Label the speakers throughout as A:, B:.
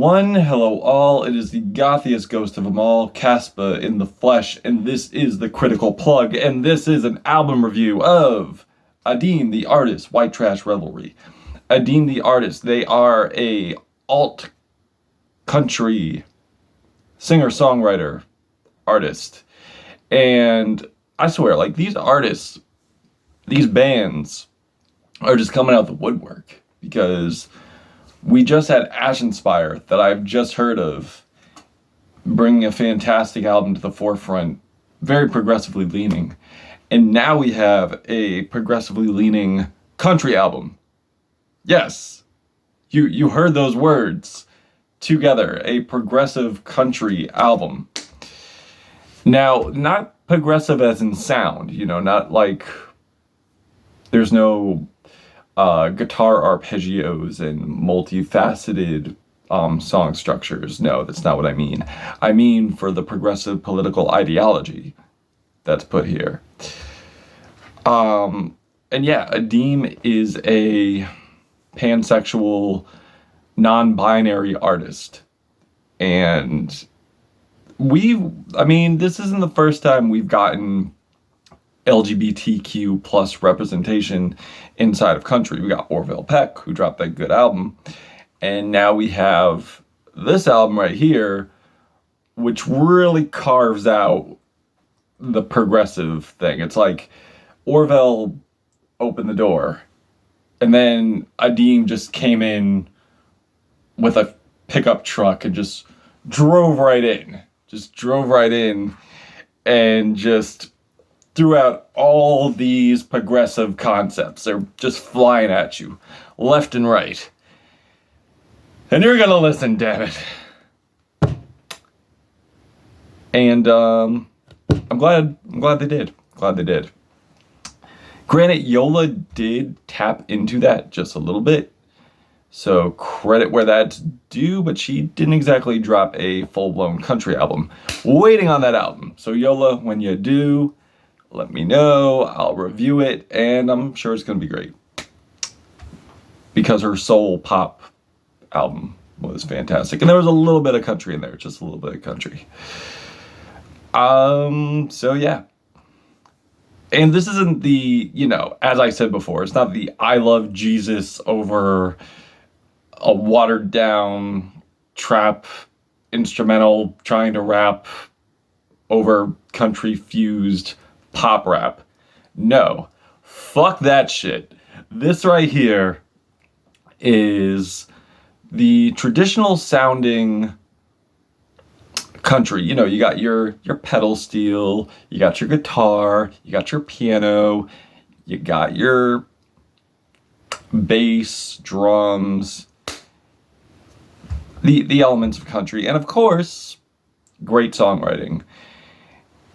A: Hello all, it is the gothiest ghost of them all, Caspa in the flesh, and this is the Critical Plug, and this is an album review of Adeem the artist, White Trash Revelry. Adeem the artist, they are a alt country singer-songwriter artist, and I swear, like, these artists, these bands are just coming out the woodwork, because we just had Ashenspire, that I've just heard of, bringing a fantastic album to the forefront, very progressively leaning. And now we have a progressively leaning country album. Yes, you heard those words together, a progressive country album. Now, not progressive as in sound, not like there's no guitar arpeggios and multifaceted song structures. No, that's not what I mean. I mean for the progressive political ideology that's put here. And yeah, Adeem is a pansexual, non-binary artist. And this isn't the first time we've gotten LGBTQ plus representation inside of country. We got Orville Peck, who dropped that good album, and now we have this album right here, which really carves out the progressive thing. It's like Orville opened the door, and then Adeem just came in with a pickup truck and just drove right in, and just threw out all these progressive concepts. They're just flying at you, left and right. And you're gonna listen, damn it. And I'm glad they did. Granted, Yola did tap into that just a little bit, so credit where that's due, but she didn't exactly drop a full-blown country album. Waiting on that album. So Yola, when you do, let me know, I'll review it, and I'm sure it's going to be great. Because her soul pop album was fantastic. And there was a little bit of country in there, just a little bit of country. So yeah. And this isn't the, as I said before, it's not the I love Jesus over a watered down trap instrumental trying to rap over country fused pop rap. No, fuck that shit. This right here is the traditional sounding country. You got your pedal steel, you got your guitar, you got your piano, you got your bass, drums, the elements of country, and of course, great songwriting.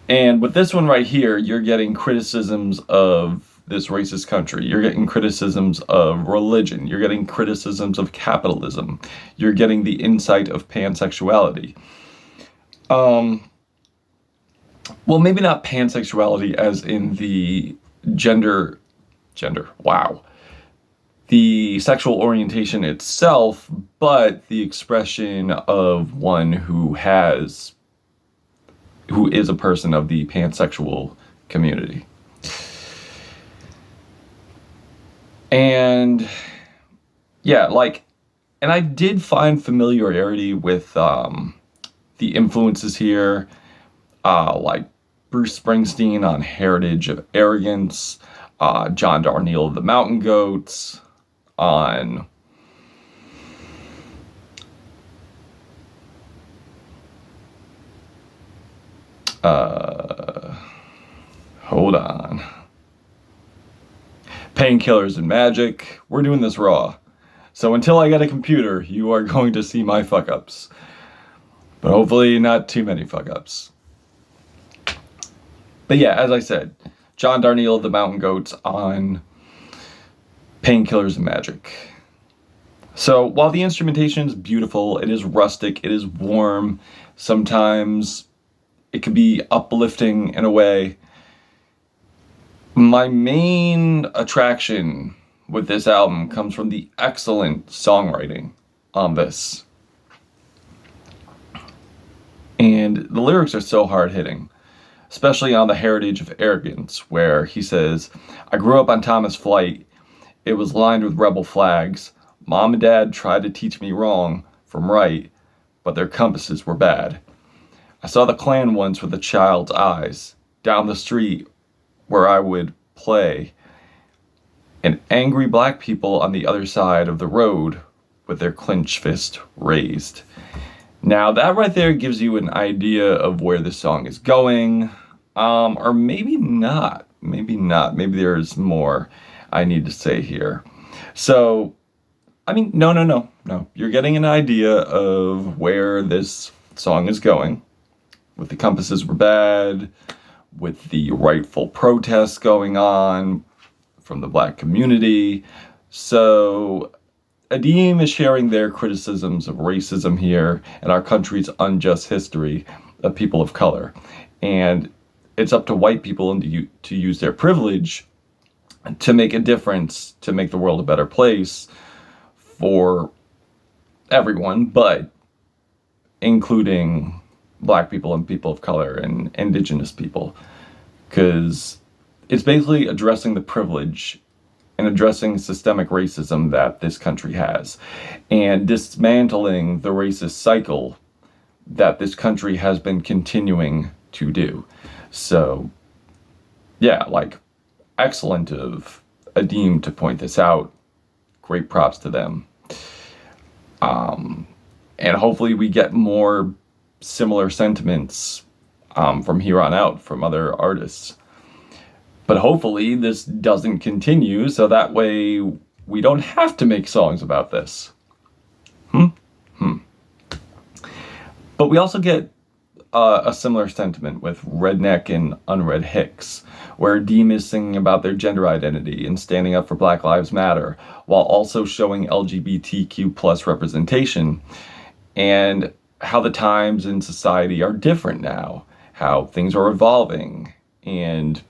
A: And with this one right here, you're getting criticisms of this racist country. You're getting criticisms of religion. You're getting criticisms of capitalism. You're getting the insight of pansexuality. Well, maybe not pansexuality as in the gender, wow. The sexual orientation itself, but the expression of one who is a person of the pansexual community. And yeah, and I did find familiarity with the influences here, like Bruce Springsteen on Heritage of Arrogance, John Darnielle of the Mountain Goats, on hold on. Painkillers and Magic. We're doing this raw. So until I get a computer, you are going to see my fuck-ups. But hopefully not too many fuck-ups. But yeah, as I said, John Darnielle of the Mountain Goats on Painkillers and Magic. So while the instrumentation is beautiful, it is rustic, it is warm, sometimes it can be uplifting in a way. My main attraction with this album comes from the excellent songwriting on this. And the lyrics are so hard-hitting, especially on the heritage of Arrogance, where he says, I grew up on Thomas Flight. It was lined with rebel flags. Mom and Dad tried to teach me wrong from right, but their compasses were bad. I saw the Klan once with a child's eyes, down the street where I would play, and angry black people on the other side of the road with their clenched fist raised. Now that right there gives you an idea of where this song is going, or maybe not. Maybe there's more I need to say here. So, I mean, no. You're getting an idea of where this song is going. With the compasses were bad, with the rightful protests going on from the black community. So Adeem is sharing their criticisms of racism here and our country's unjust history of people of color. And it's up to white people to use their privilege to make a difference, to make the world a better place for everyone, but including black people and people of color and indigenous people. Because it's basically addressing the privilege and addressing systemic racism that this country has, and dismantling the racist cycle that this country has been continuing to do. So, yeah, like, excellent of Adeem to point this out. Great props to them. And hopefully we get more similar sentiments from here on out from other artists. But hopefully this doesn't continue, so that way we don't have to make songs about this. But we also get a similar sentiment with Redneck and Unread Hicks, where Adeem is singing about their gender identity and standing up for Black Lives Matter, while also showing LGBTQ plus representation, and how the times in society are different now, how things are evolving, and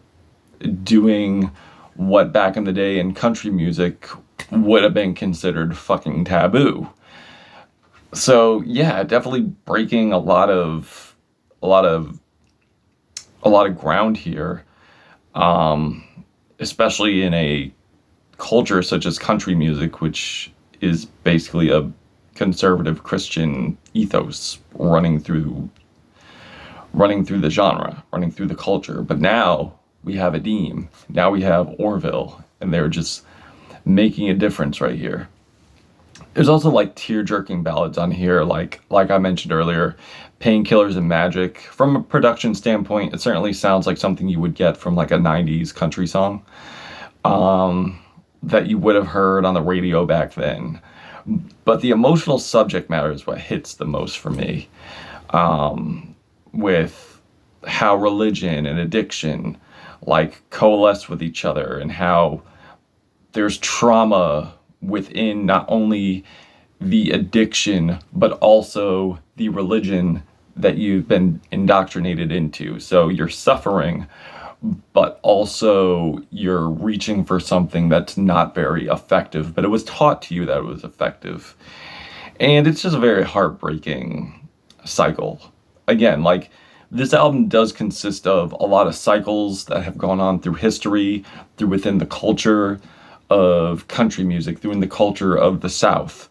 A: doing what back in the day in country music would have been considered fucking taboo. So yeah, definitely breaking a lot of ground here, especially in a culture such as country music, which is basically a conservative Christian ethos running through the genre, running through the culture. But now we have Adeem, now we have Orville, and they're just making a difference right here. There's also like tear-jerking ballads on here, like I mentioned earlier, Painkillers and Magic. From a production standpoint, it certainly sounds like something you would get from like a 90s country song that you would have heard on the radio back then. But the emotional subject matter is what hits the most for me, with how religion and addiction like coalesce with each other, and how there's trauma within not only the addiction, but also the religion that you've been indoctrinated into. So you're suffering, but also you're reaching for something that's not very effective, but it was taught to you that it was effective. And it's just a very heartbreaking cycle. Again, like, this album does consist of a lot of cycles that have gone on through history, through within the culture of country music, through in the culture of the South.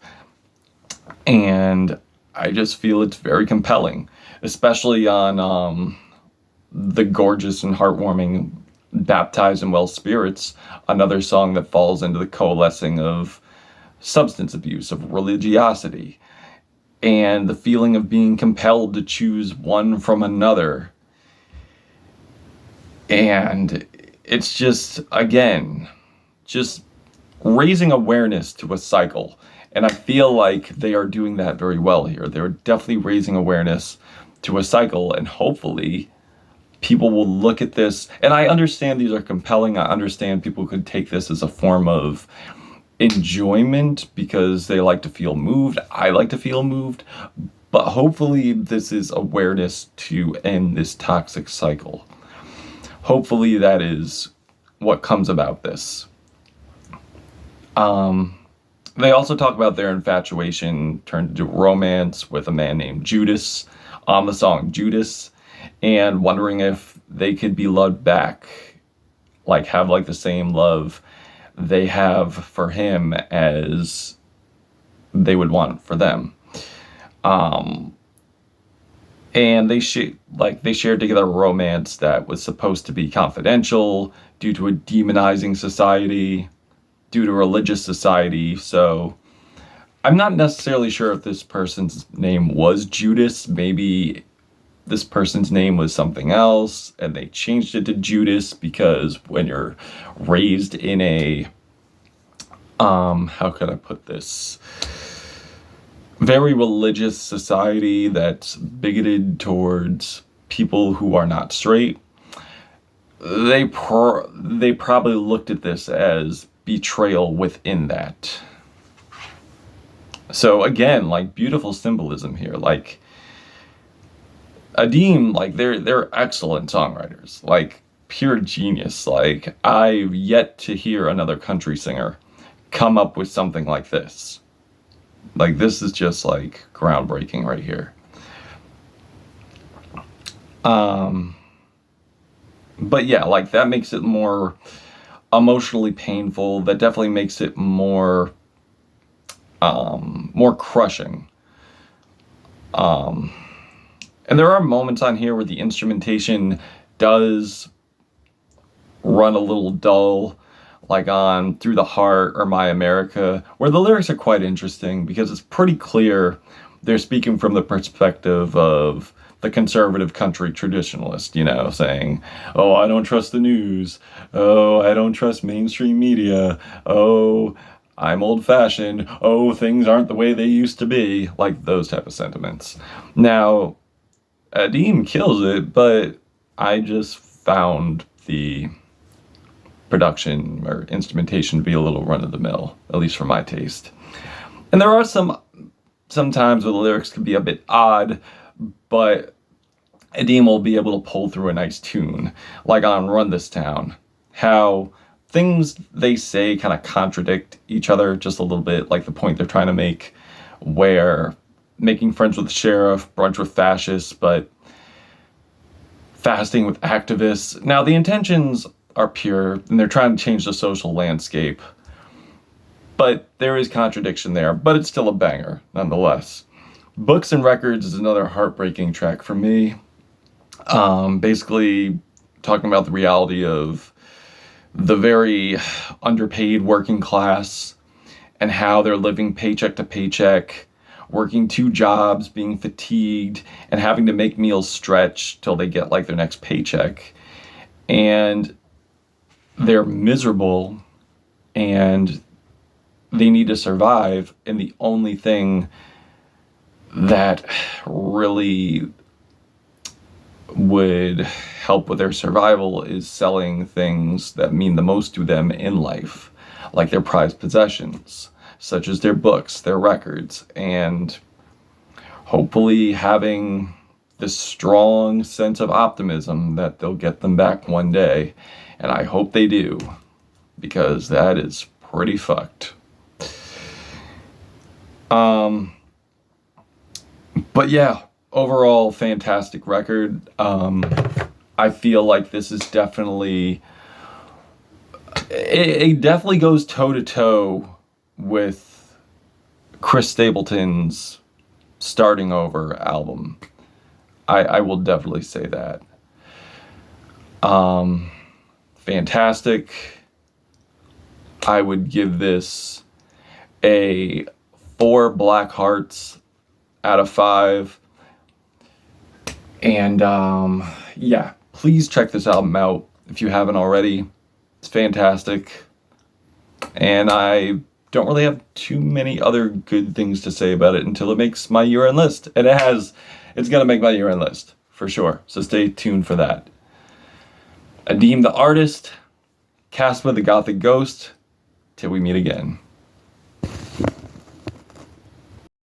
A: And I just feel it's very compelling, especially on the gorgeous and heartwarming Baptized in Well Spirits, another song that falls into the coalescing of substance abuse, of religiosity, and the feeling of being compelled to choose one from another. And it's just, again, just raising awareness to a cycle. And I feel like they are doing that very well here. They're definitely raising awareness to a cycle, and hopefully people will look at this. And I understand these are compelling. I understand people could take this as a form of enjoyment because they like to feel moved. I like to feel moved. But hopefully this is awareness to end this toxic cycle. Hopefully that is what comes about this. They also talk about their infatuation turned into romance with a man named Judas, on the song Judas, and wondering if they could be loved back, like have like the same love they have for him as they would want for them. And they shared together a romance that was supposed to be confidential due to a demonizing society, due to religious society. So I'm not necessarily sure if this person's name was Judas. Maybe this person's name was something else and they changed it to Judas because when you're raised in a, how could I put this? Very religious society that's bigoted towards people who are not straight, they probably looked at this as betrayal within that. So again, like beautiful symbolism here. Like Adeem, like they're excellent songwriters, like pure genius. Like I've yet to hear another country singer come up with something like this. Like this is just like groundbreaking right here. But yeah, like that makes it more emotionally painful. That definitely makes it more crushing. And there are moments on here where the instrumentation does run a little dull, like on Through the Heart or My America, where the lyrics are quite interesting because it's pretty clear they're speaking from the perspective of the conservative country traditionalist, you know, saying, oh, I don't trust the news. Oh, I don't trust mainstream media. Oh, I'm old-fashioned. Oh, things aren't the way they used to be. Like those type of sentiments. Now, Adeem kills it, but I just found the production or instrumentation to be a little run-of-the-mill, at least for my taste. And there are some times where the lyrics can be a bit odd, but Adeem will be able to pull through a nice tune, like on Run This Town, how things they say kind of contradict each other just a little bit, like the point they're trying to make, where making friends with the sheriff, brunch with fascists, but fasting with activists. Now, the intentions are pure, and they're trying to change the social landscape, but there is contradiction there, but it's still a banger, nonetheless. Books and Records is another heartbreaking track for me. Basically talking about the reality of the very underpaid working class and how they're living paycheck to paycheck, working 2 jobs, being fatigued, and having to make meals stretch till they get like their next paycheck. And they're miserable and they need to survive. And the only thing that really would help with their survival is selling things that mean the most to them in life, like their prized possessions, such as their books, their records, and hopefully having this strong sense of optimism that they'll get them back one day. And I hope they do, because that is pretty fucked. But yeah, overall fantastic record. I feel like this is definitely, it definitely goes toe to toe with Chris Stapleton's Starting Over album. I will definitely say that. Fantastic. I would give this a 4 black hearts out of 5. And yeah, please check this album out if you haven't already. It's fantastic. And I don't really have too many other good things to say about it until it makes my year-end list. And it's gonna make my year-end list for sure. So stay tuned for that. Adeem the artist, Casper the Gothic Ghost. Till we meet again.